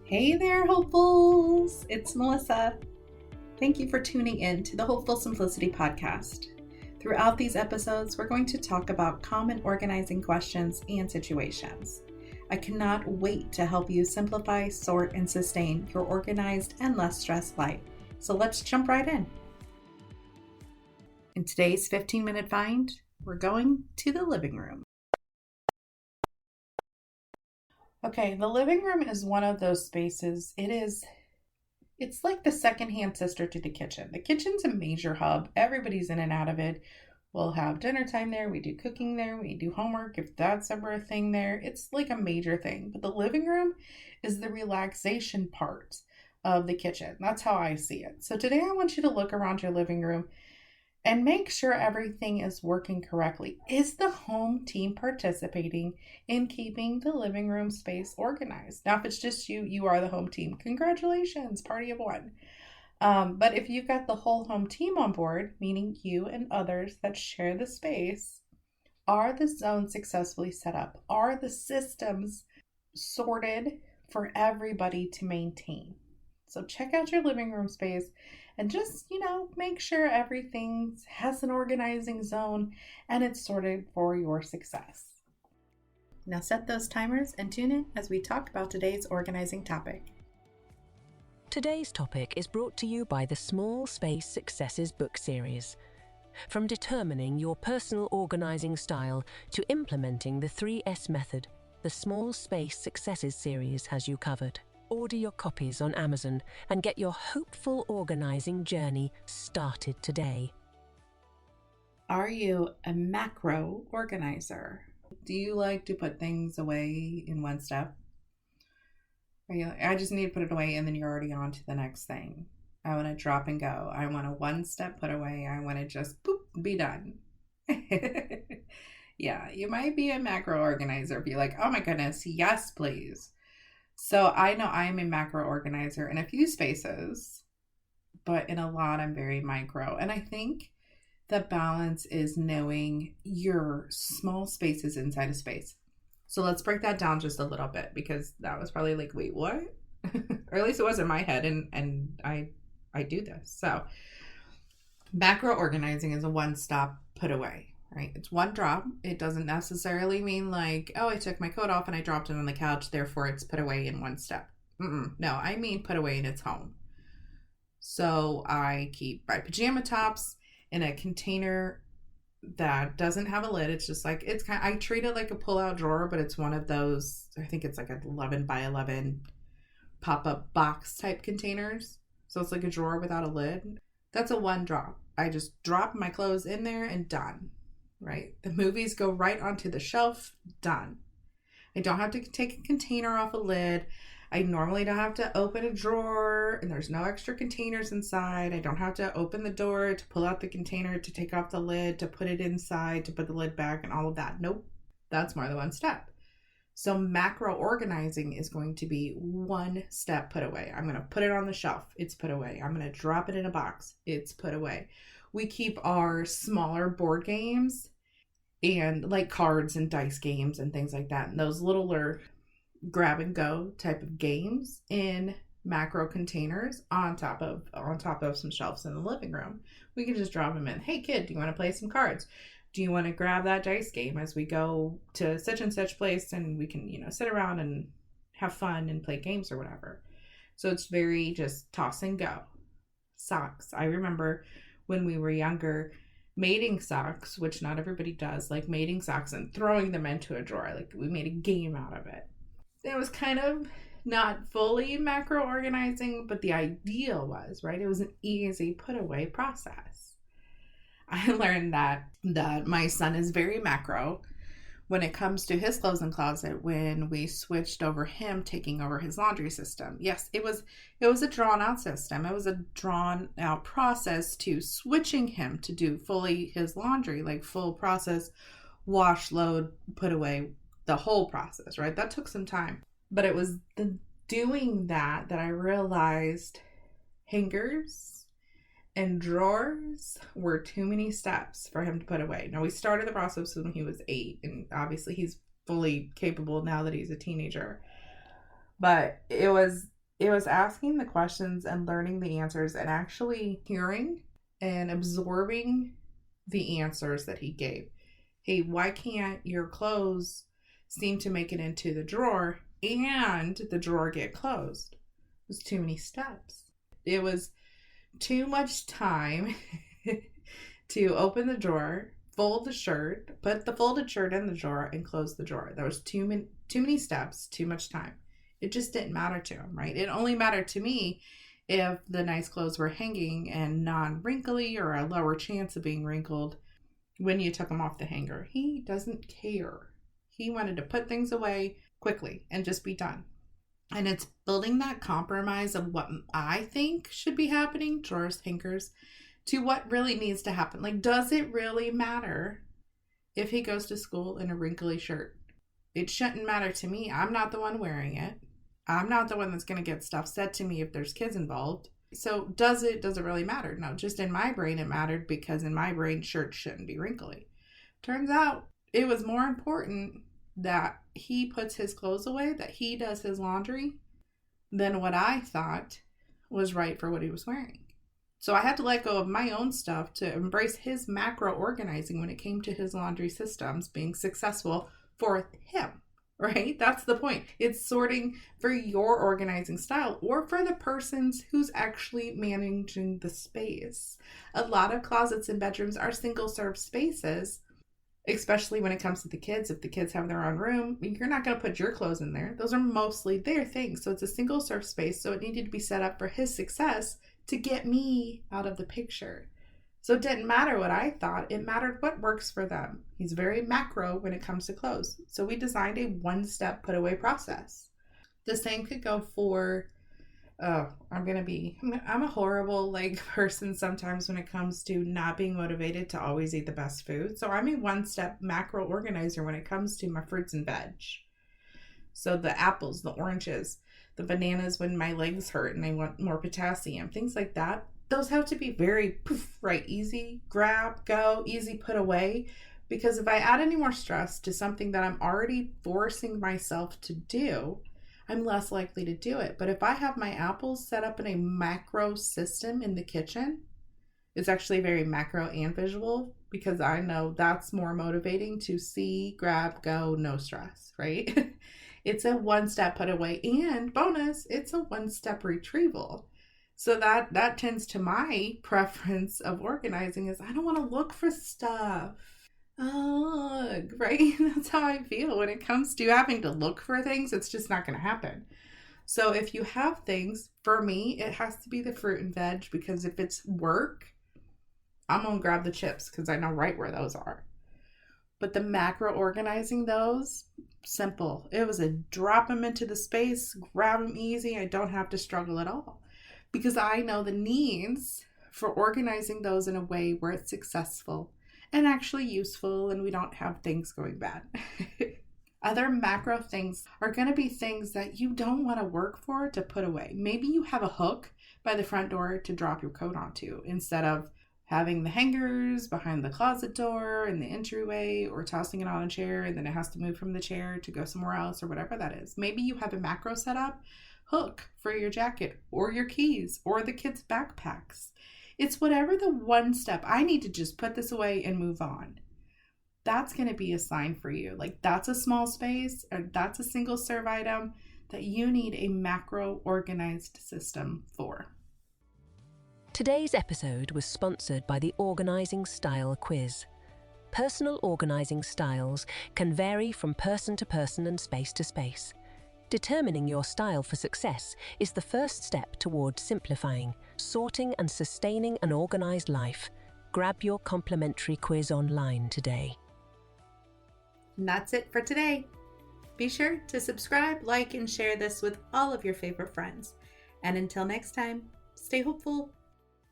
Hey there, hopefuls! It's Melissa. Thank you for tuning in to the Hopeful Simplicity podcast. Throughout these episodes, we're going to talk about common organizing questions and situations. I cannot wait to help you simplify, sort, and sustain your organized and less stressed life. So let's jump right in. In today's 15-minute find, we're going to the living room. Okay, the living room is one of those spaces. It's like the secondhand sister to the kitchen. The kitchen's a major hub. Everybody's in and out of it. We'll have dinner time there. We do cooking there. We do homework if that's ever a thing there. It's like a major thing. But the living room is the relaxation part of the kitchen. That's how I see it. So today I want you to look around your living room and make sure everything is working correctly. Is the home team participating in keeping the living room space organized? Now, if it's just you, you are the home team. Congratulations, party of one. But if you've got the whole home team on board, meaning you and others that share the space, are the zones successfully set up? Are the systems sorted for everybody to maintain? So check out your living room space and just, make sure everything has an organizing zone and it's sorted for your success. Now set those timers and tune in as we talk about today's organizing topic. Today's topic is brought to you by the Small Space Successes book series. From determining your personal organizing style to implementing the 3S method, the Small Space Successes series has you covered. Order your copies on Amazon and get your hopeful organizing journey started today. Are you a macro organizer? Do you like to put things away in one step? Are you like, I just need to put it away and then you're already on to the next thing? I want to drop and go. I want a one-step put away. I want to just be done. Yeah, you might be a macro organizer. Be like, oh my goodness, yes, please. So I know I'm a macro organizer in a few spaces, but in a lot, I'm very micro. And I think the balance is knowing your small spaces inside a space. So let's break that down just a little bit, because that was probably like, wait, what? Or at least it was in my head, and I do this. So macro organizing is a one-stop put away. Right? It's one drop. It doesn't necessarily mean like, oh, I took my coat off and I dropped it on the couch, therefore it's put away in one step. No, I mean put away in its home. So I keep my pajama tops in a container that doesn't have a lid. It's just like, I treat it like a pull-out drawer, but it's one of those, I think it's like an 11 by 11 pop-up box type containers. So it's like a drawer without a lid. That's a one drop. I just drop my clothes in there and done. Right? The movies go right onto the shelf, done. I don't have to take a container off a lid. I normally don't have to open a drawer, and there's no extra containers inside. I don't have to open the door to pull out the container, to take off the lid, to put it inside, to put the lid back, and all of that. Nope. That's more than one step. So macro organizing is going to be one step put away. I'm going to put it on the shelf. It's put away. I'm going to drop it in a box. It's put away. We keep our smaller board games and like cards and dice games and things like that, and those littler grab and go type of games in macro containers on top of some shelves in the living room. We can just drop them in. Hey kid, do you want to play some cards? Do you want to grab that dice game as we go to such and such place, and we can, sit around and have fun and play games or whatever. So it's very just toss and go. Socks. I remember when we were younger, mating socks, which not everybody does, like mating socks and throwing them into a drawer. Like we made a game out of it. It was kind of not fully macro organizing, but the idea was, right? It was an easy put away process. I learned that my son is very macro when it comes to his clothes and closet when we switched over him taking over his laundry system. Yes, it was a drawn out system. It was a drawn out process to switching him to do fully his laundry, like full process, wash, load, put away, the whole process, right? That took some time. But it was the doing that I realized hangers and drawers were too many steps for him to put away. Now, we started the process when he was 8, and obviously he's fully capable now that he's a teenager. But it was It was asking the questions and learning the answers and actually hearing and absorbing the answers that he gave. Hey, why can't your clothes seem to make it into the drawer and the drawer get closed? It was too many steps. It was too much time to open the drawer, fold the shirt, put the folded shirt in the drawer, and close the drawer. There was too many steps, too much time. It just didn't matter to him, right? It only mattered to me if the nice clothes were hanging and non-wrinkly or a lower chance of being wrinkled when you took them off the hanger. He doesn't care. He wanted to put things away quickly and just be done. And it's building that compromise of what I think should be happening, drawers, hangers, to what really needs to happen. Like, does it really matter if he goes to school in a wrinkly shirt? It shouldn't matter to me. I'm not the one wearing it. I'm not the one that's going to get stuff said to me if there's kids involved. So does it really matter? No, just in my brain it mattered, because in my brain shirts shouldn't be wrinkly. Turns out it was more important that he puts his clothes away, that he does his laundry, than what I thought was right for what he was wearing. So I had to let go of my own stuff to embrace his macro organizing when it came to his laundry systems being successful for him. Right? That's the point. It's sorting for your organizing style or for the person's who's actually managing the space. A lot of closets and bedrooms are single serve spaces, especially when it comes to the kids. If the kids have their own room, you're not going to put your clothes in there. Those are mostly their things. So it's a single serve space. So it needed to be set up for his success to get me out of the picture. So it didn't matter what I thought. It mattered what works for them. He's very macro when it comes to clothes. So we designed a one-step put-away process. The same could go for, I'm a horrible person sometimes when it comes to not being motivated to always eat the best food. So I'm a one-step macro organizer when it comes to my fruits and veg. So the apples, the oranges, the bananas when my legs hurt and I want more potassium, things like that. Those have to be very easy, grab, go, easy put away. Because if I add any more stress to something that I'm already forcing myself to do, I'm less likely to do it. But if I have my apples set up in a macro system in the kitchen, it's actually very macro and visual, because I know that's more motivating to see, grab, go, no stress, right? It's a one-step put away, and bonus, it's a one-step retrieval. So that tends to my preference of organizing is I don't want to look for stuff. Ugh, right? That's how I feel when it comes to having to look for things. It's just not going to happen. So if you have things, for me, it has to be the fruit and veg, because if it's work, I'm going to grab the chips because I know right where those are. But the macro organizing those, simple. It was a drop them into the space, grab them easy. I don't have to struggle at all. Because I know the needs for organizing those in a way where it's successful and actually useful and we don't have things going bad. Other macro things are going to be things that you don't want to work for to put away. Maybe you have a hook by the front door to drop your coat onto instead of having the hangers behind the closet door in the entryway, or tossing it on a chair and then it has to move from the chair to go somewhere else, or whatever that is. Maybe you have a macro set up hook for your jacket or your keys or the kids' backpacks. It's whatever the one step, I need to just put this away and move on. That's going to be a sign for you. Like, that's a small space, or that's a single serve item that you need a macro organized system for. Today's episode was sponsored by the Organizing Style Quiz. Personal organizing styles can vary from person to person and space to space. Determining your style for success is the first step towards simplifying, sorting and sustaining an organized life. Grab your complimentary quiz online today. And that's it for today. Be sure to subscribe, like, and share this with all of your favorite friends. And until next time, stay hopeful.